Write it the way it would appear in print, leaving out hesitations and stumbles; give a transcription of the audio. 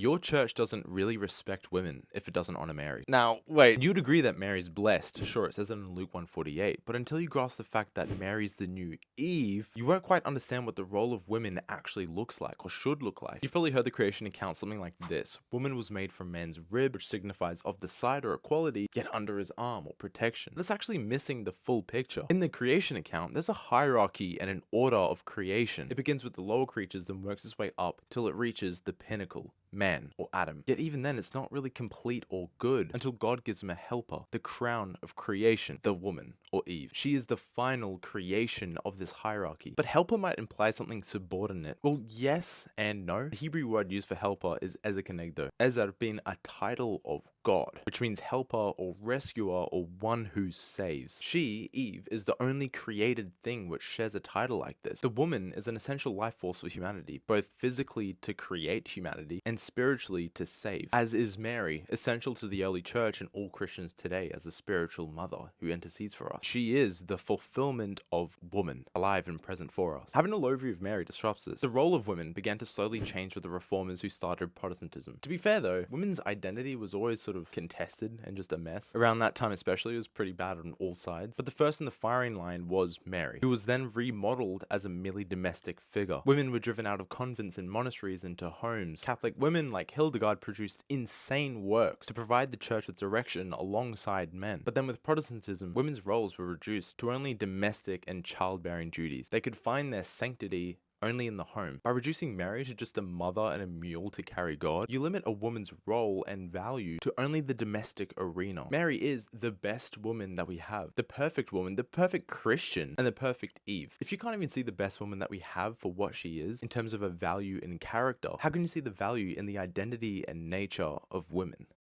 your church doesn't really respect women if it doesn't honor Mary. Now, wait, you'd agree that Mary's blessed. Sure, it says it in Luke 1:48, but until you grasp the fact that Mary's the new Eve, you won't quite understand what the role of women actually looks like or should look like. You've probably heard the creation account something like this: woman was made from man's rib, which signifies of the side or equality, yet under his arm or protection. That's actually missing the full picture. In the creation account, there's a hierarchy and an order of creation. It begins with the lower creatures, then works its way up till it reaches the pinnacle, man or Adam. Yet even then, it's not really complete or good until God gives him a helper, the crown of creation, the woman or Eve. She is the final creation of this hierarchy. But helper might imply something subordinate. Well, yes and no. The Hebrew word used for helper is ezer kenegdo, ezer being a title of God, which means helper or rescuer or one who saves. She, Eve, is the only created thing which shares a title like this. The woman is an essential life force for humanity, both physically to create humanity and spiritually to save, as is Mary, essential to the early church and all Christians today as a spiritual mother who intercedes for us. She is the fulfillment of woman, alive and present for us. Having a low view of Mary disrupts this. The role of women began to slowly change with the reformers who started Protestantism. To be fair though, women's identity was always sort of contested and just a mess. Around that time especially, it was pretty bad on all sides. But the first in the firing line was Mary, who was then remodeled as a merely domestic figure. Women were driven out of convents and monasteries into homes. Catholic women like Hildegard produced insane work to provide the church with direction alongside men. But then with Protestantism, women's roles were reduced to only domestic and childbearing duties. They could find their sanctity only in the home. By reducing Mary to just a mother and a mule to carry God, you limit a woman's role and value to only the domestic arena. Mary is the best woman that we have, the perfect woman, the perfect Christian, and the perfect Eve. If you can't even see the best woman that we have for what she is in terms of a value and character, how can you see the value in the identity and nature of women?